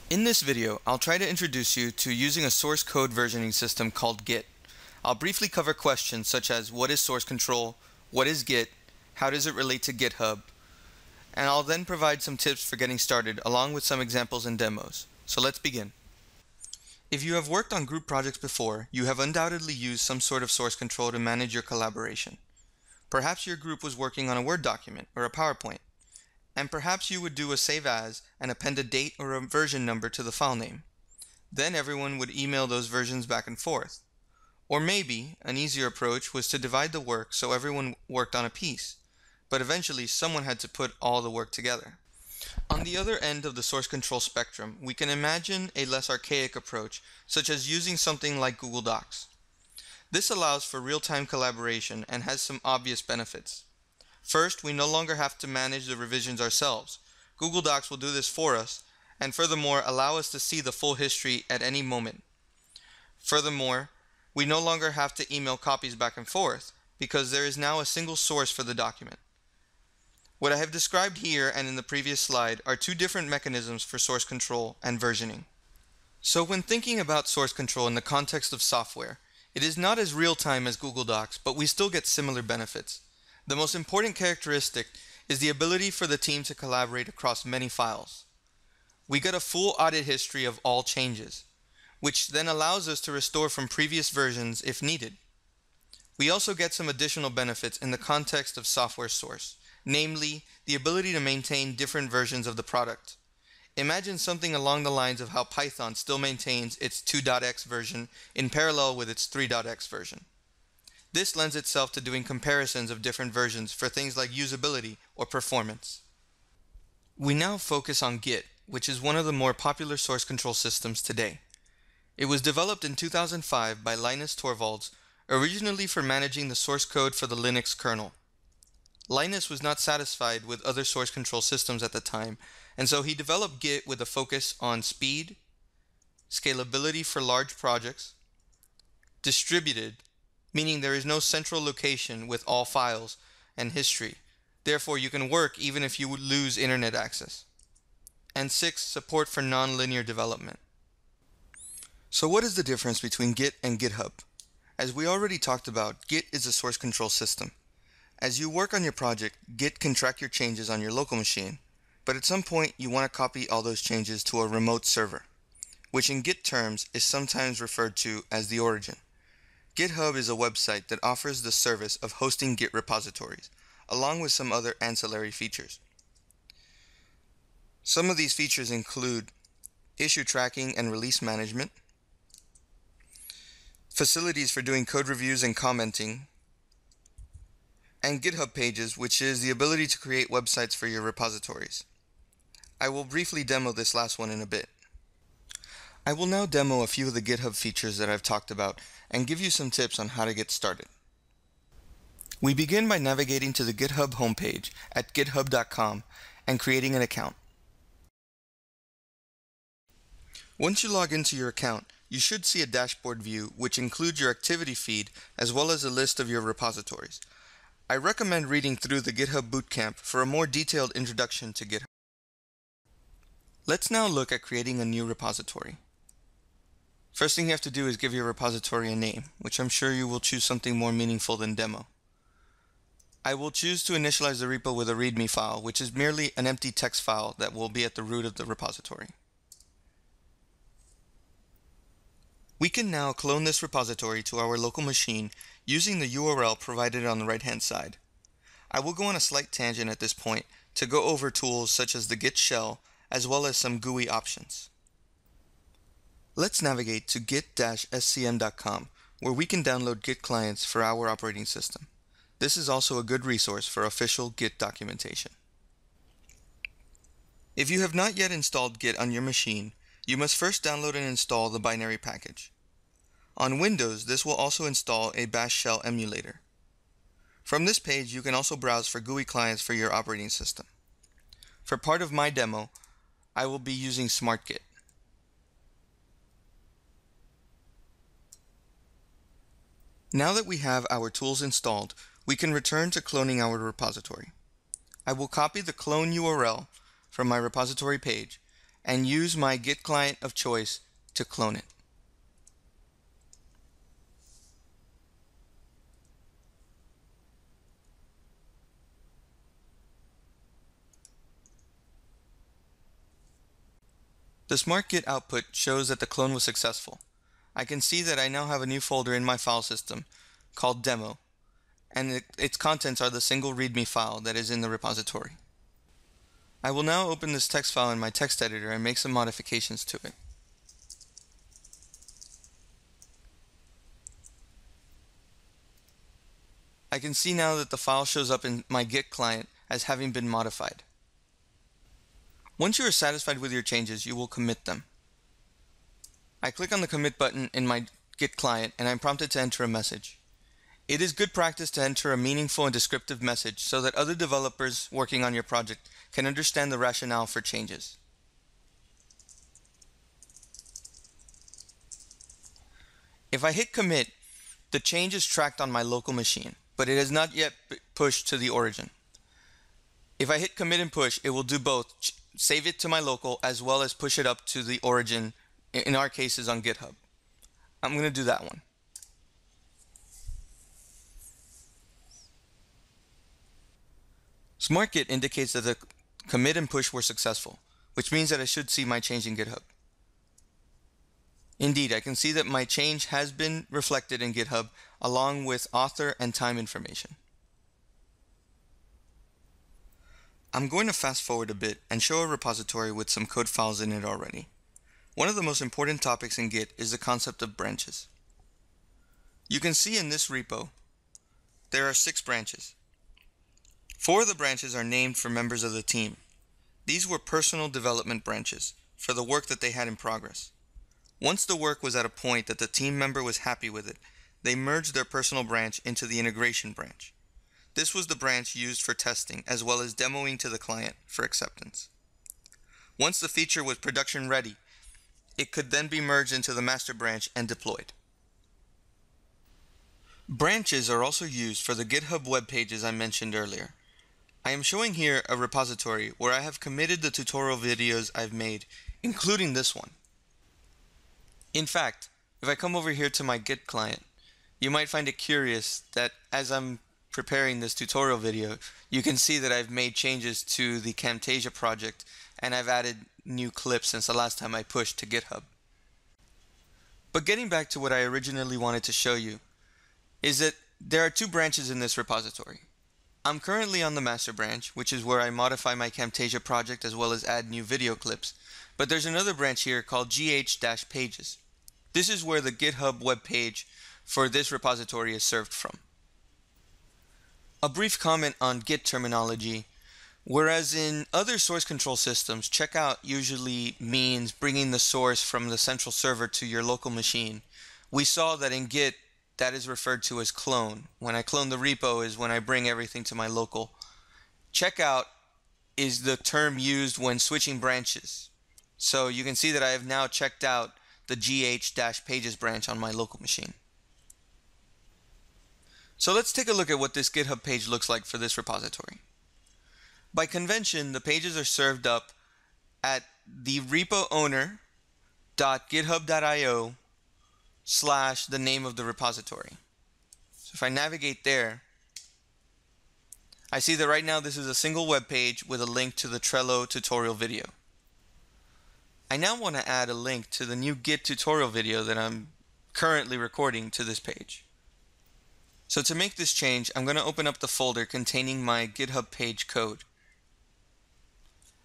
In this video, I'll try to introduce you to using a source code versioning system called Git. I'll briefly cover questions such as what is source control, what is Git, how does it relate to GitHub, and I'll then provide some tips for getting started along with some examples and demos. So let's begin. If you have worked on group projects before, you have undoubtedly used some sort of source control to manage your collaboration. Perhaps your group was working on a Word document or a PowerPoint, and perhaps you would do a save as and append a date or a version number to the file name. Then everyone would email those versions back and forth. Or maybe an easier approach was to divide the work so everyone worked on a piece, but eventually someone had to put all the work together. On the other end of the source control spectrum, we can imagine a less archaic approach, such as using something like Google Docs. This allows for real-time collaboration and has some obvious benefits. First, we no longer have to manage the revisions ourselves. Google Docs will do this for us, and furthermore allow us to see the full history at any moment. Furthermore, we no longer have to email copies back and forth, because there is now a single source for the document. What I have described here and in the previous slide are two different mechanisms for source control and versioning. So when thinking about source control in the context of software, it is not as real-time as Google Docs, but we still get similar benefits. The most important characteristic is the ability for the team to collaborate across many files. We get a full audit history of all changes, which then allows us to restore from previous versions if needed. We also get some additional benefits in the context of software source, namely the ability to maintain different versions of the product. Imagine something along the lines of how Python still maintains its 2.x version in parallel with its 3.x version. This lends itself to doing comparisons of different versions for things like usability or performance. We now focus on Git, which is one of the more popular source control systems today. It was developed in 2005 by Linus Torvalds, originally for managing the source code for the Linux kernel. Linus was not satisfied with other source control systems at the time, and so he developed Git with a focus on speed, scalability for large projects, distributed, meaning there is no central location with all files and history. Therefore, you can work even if you lose internet access. And 6, support for non-linear development. So what is the difference between Git and GitHub? As we already talked about, Git is a source control system. As you work on your project, Git can track your changes on your local machine, but at some point you want to copy all those changes to a remote server, which in Git terms is sometimes referred to as the origin. GitHub is a website that offers the service of hosting Git repositories, along with some other ancillary features. Some of these features include issue tracking and release management, facilities for doing code reviews and commenting, and GitHub pages, which is the ability to create websites for your repositories. I will briefly demo this last one in a bit. I will now demo a few of the GitHub features that I've talked about and give you some tips on how to get started. We begin by navigating to the GitHub homepage at github.com and creating an account. Once you log into your account, you should see a dashboard view which includes your activity feed as well as a list of your repositories. I recommend reading through the GitHub Bootcamp for a more detailed introduction to GitHub. Let's now look at creating a new repository. First thing you have to do is give your repository a name, which I'm sure you will choose something more meaningful than demo. I will choose to initialize the repo with a README file, which is merely an empty text file that will be at the root of the repository. We can now clone this repository to our local machine using the URL provided on the right-hand side. I will go on a slight tangent at this point to go over tools such as the Git shell as well as some GUI options. Let's navigate to git-scm.com, where we can download Git clients for our operating system. This is also a good resource for official Git documentation. If you have not yet installed Git on your machine, you must first download and install the binary package. On Windows, this will also install a Bash shell emulator. From this page, you can also browse for GUI clients for your operating system. For part of my demo, I will be using SmartGit. Now that we have our tools installed, we can return to cloning our repository. I will copy the clone URL from my repository page and use my Git client of choice to clone it. The Smart Git output shows that the clone was successful. I can see that I now have a new folder in my file system called demo, and its contents are the single README file that is in the repository. I will now open this text file in my text editor and make some modifications to it. I can see now that the file shows up in my Git client as having been modified. Once you are satisfied with your changes, you will commit them. I click on the commit button in my Git client and I'm prompted to enter a message. It is good practice to enter a meaningful and descriptive message so that other developers working on your project can understand the rationale for changes. If I hit commit, the change is tracked on my local machine, but it has not yet pushed to the origin. If I hit commit and push, it will do both, save it to my local as well as push it up to the origin, in our cases on GitHub. I'm going to do that one. Smart Git indicates that the commit and push were successful, which means that I should see my change in GitHub. Indeed, I can see that my change has been reflected in GitHub along with author and time information. I'm going to fast forward a bit and show a repository with some code files in it already. One of the most important topics in Git is the concept of branches. You can see in this repo, there are 6 branches. 4 of the branches are named for members of the team. These were personal development branches for the work that they had in progress. Once the work was at a point that the team member was happy with it, they merged their personal branch into the integration branch. This was the branch used for testing as well as demoing to the client for acceptance. Once the feature was production ready, it could then be merged into the master branch and deployed. Branches are also used for the GitHub web pages I mentioned earlier. I am showing here a repository where I have committed the tutorial videos I've made, including this one. In fact, if I come over here to my Git client, you might find it curious that as I'm preparing this tutorial video, you can see that I've made changes to the Camtasia project and I've added new clips since the last time I pushed to GitHub. But getting back to what I originally wanted to show you, is that there are 2 branches in this repository. I'm currently on the master branch, which is where I modify my Camtasia project as well as add new video clips, but there's another branch here called gh-pages. This is where the GitHub web page for this repository is served from. A brief comment on Git terminology. Whereas in other source control systems, checkout usually means bringing the source from the central server to your local machine. We saw that in Git, that is referred to as clone. When I clone the repo is when I bring everything to my local. Checkout is the term used when switching branches. So you can see that I have now checked out the gh-pages branch on my local machine. So let's take a look at what this GitHub page looks like for this repository. By convention, the pages are served up at the repo owner.github.io / the name of the repository. So if I navigate there, I see that right now this is a single web page with a link to the Trello tutorial video. I now want to add a link to the new Git tutorial video that I'm currently recording to this page. So to make this change, I'm going to open up the folder containing my GitHub page code.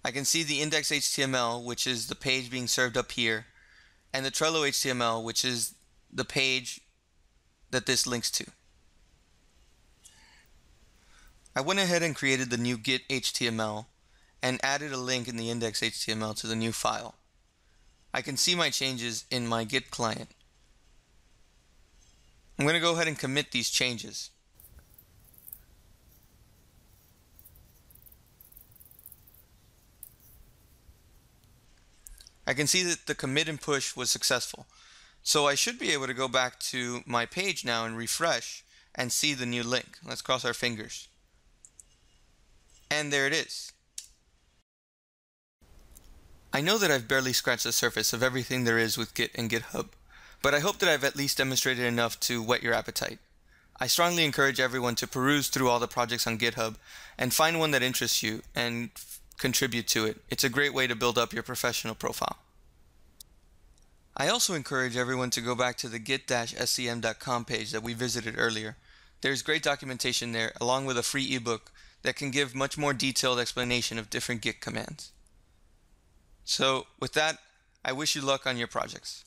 I can see the index.html, which is the page being served up here, and the Trello HTML, which is the page that this links to. I went ahead and created the new Git HTML and added a link in the index.html to the new file. I can see my changes in my Git client. I'm going to go ahead and commit these changes. I can see that the commit and push was successful. So I should be able to go back to my page now and refresh and see the new link. Let's cross our fingers. And there it is. I know that I've barely scratched the surface of everything there is with Git and GitHub, but I hope that I've at least demonstrated enough to whet your appetite. I strongly encourage everyone to peruse through all the projects on GitHub and find one that interests you and contribute to it. It's a great way to build up your professional profile. I also encourage everyone to go back to the git-scm.com page that we visited earlier. There's great documentation there, along with a free ebook that can give much more detailed explanation of different Git commands. So with that, I wish you luck on your projects.